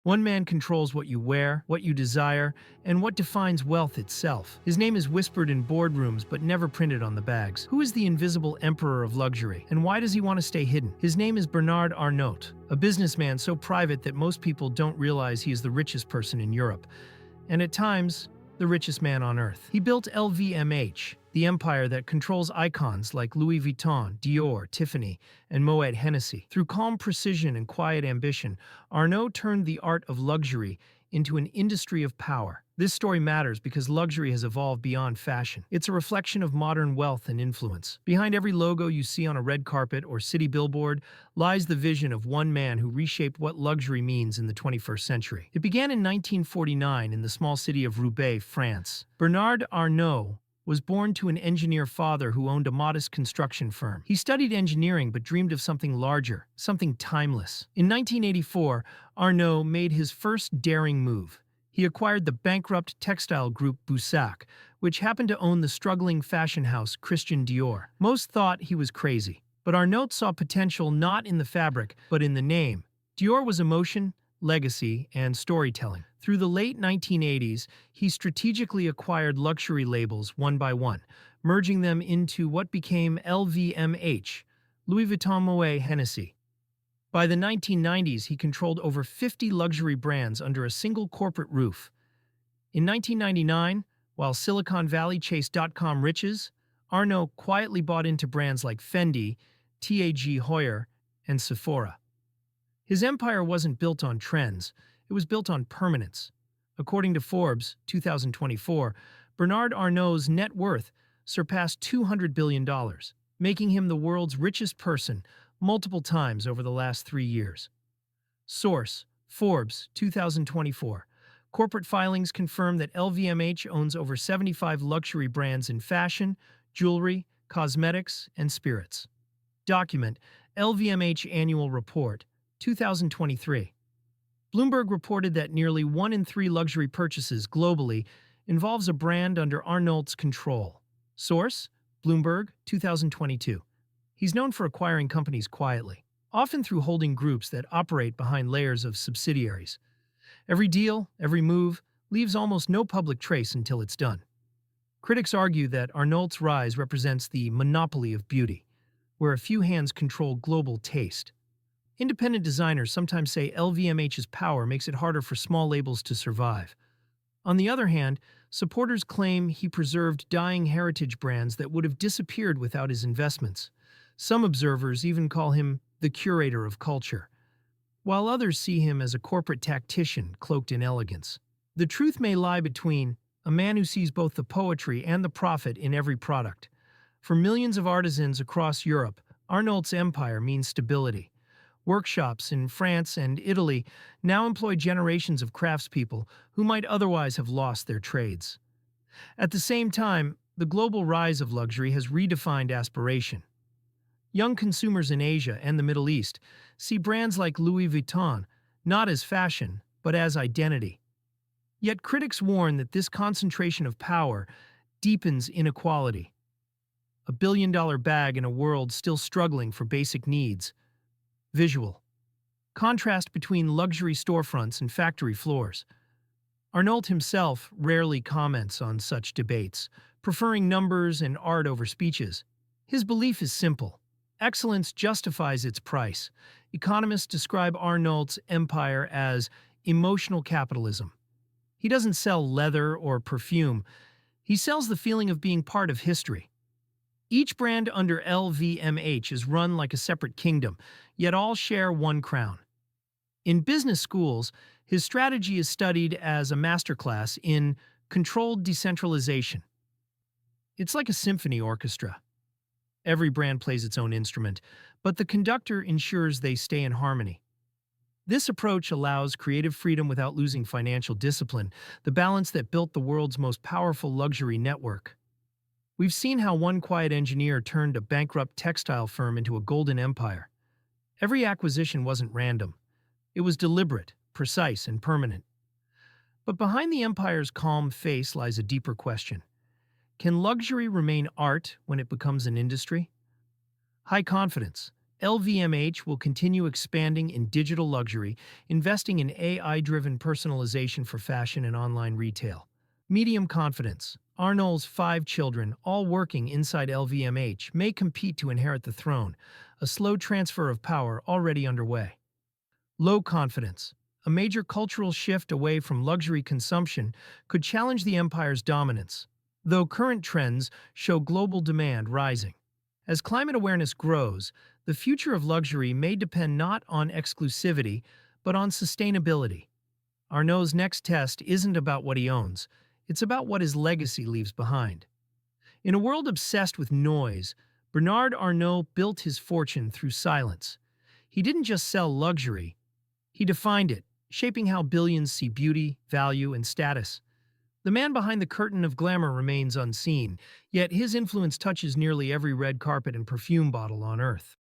One man controls what you wear, what you desire, and what defines wealth itself. His name is whispered in boardrooms but never printed on the bags. Who is the invisible emperor of luxury, and why does he want to stay hidden? His name is Bernard Arnault, a businessman so private that most people don't realize he is the richest person in Europe, and at times, the richest man on earth. He built LVMH, the empire that controls icons like Louis Vuitton, Dior, Tiffany, and Moet Hennessy. Through calm precision and quiet ambition, Arnault turned the art of luxury into an industry of power. This story matters because luxury has evolved beyond fashion. It's a reflection of modern wealth and influence. Behind every logo you see on a red carpet or city billboard lies the vision of one man who reshaped what luxury means in the 21st century. It began in 1949 in the small city of Roubaix, France. Bernard Arnault was born to an engineer father who owned a modest construction firm. He studied engineering but dreamed of something larger, something timeless. In 1984, Arnault made his first daring move. He acquired the bankrupt textile group Boussac, which happened to own the struggling fashion house Christian Dior. Most thought he was crazy, but Arnault saw potential not in the fabric, but in the name. Dior was emotion, legacy, and storytelling. Through the late 1980s, he strategically acquired luxury labels one by one, merging them into what became LVMH, Louis Vuitton Moet Hennessy. By the 1990s, he controlled over 50 luxury brands under a single corporate roof. In 1999, while Silicon Valley chased dot-com riches, Arnault quietly bought into brands like Fendi, TAG Heuer, and Sephora. His empire wasn't built on trends, it was built on permanence. According to Forbes, 2024, Bernard Arnault's net worth surpassed $200 billion, making him the world's richest person multiple times over the last 3 years. Source: Forbes, 2024. Corporate filings confirm that LVMH owns over 75 luxury brands in fashion, jewelry, cosmetics, and spirits. Document: LVMH Annual Report, 2023. Bloomberg reported that nearly 1 in 3 luxury purchases globally involves a brand under Arnault's control. Source: Bloomberg, 2022. He's known for acquiring companies quietly, often through holding groups that operate behind layers of subsidiaries. Every deal, every move, leaves almost no public trace until it's done. Critics argue that Arnault's rise represents the monopoly of beauty, where a few hands control global taste. Independent designers sometimes say LVMH's power makes it harder for small labels to survive. On the other hand, supporters claim he preserved dying heritage brands that would have disappeared without his investments. Some observers even call him the curator of culture, while others see him as a corporate tactician cloaked in elegance. The truth may lie between a man who sees both the poetry and the profit in every product. For millions of artisans across Europe, Arnault's empire means stability. Workshops in France and Italy now employ generations of craftspeople who might otherwise have lost their trades. At the same time, the global rise of luxury has redefined aspiration. Young consumers in Asia and the Middle East see brands like Louis Vuitton not as fashion, but as identity. Yet critics warn that this concentration of power deepens inequality. A billion-dollar bag in a world still struggling for basic needs. Visual. Contrast between luxury storefronts and factory floors. Arnault himself rarely comments on such debates, preferring numbers and art over speeches. His belief is simple: excellence justifies its price. Economists describe Arnault's empire as emotional capitalism. He doesn't sell leather or perfume. He sells the feeling of being part of history. Each brand under LVMH is run like a separate kingdom, yet all share one crown. In business schools, his strategy is studied as a masterclass in controlled decentralization. It's like a symphony orchestra. Every brand plays its own instrument, but the conductor ensures they stay in harmony. This approach allows creative freedom without losing financial discipline, the balance that built the world's most powerful luxury network. We've seen how one quiet engineer turned a bankrupt textile firm into a golden empire. Every acquisition wasn't random. It was deliberate, precise, and permanent. But behind the empire's calm face lies a deeper question. Can luxury remain art when it becomes an industry? High confidence, LVMH will continue expanding in digital luxury, investing in AI-driven personalization for fashion and online retail. Medium confidence. Arnault's 5 children, all working inside LVMH, may compete to inherit the throne, a slow transfer of power already underway. Low confidence. A major cultural shift away from luxury consumption could challenge the empire's dominance, though current trends show global demand rising. As climate awareness grows, the future of luxury may depend not on exclusivity, but on sustainability. Arnault's next test isn't about what he owns, it's about what his legacy leaves behind. In a world obsessed with noise, Bernard Arnault built his fortune through silence. He didn't just sell luxury, he defined it, shaping how billions see beauty, value, and status. The man behind the curtain of glamour remains unseen, yet his influence touches nearly every red carpet and perfume bottle on Earth.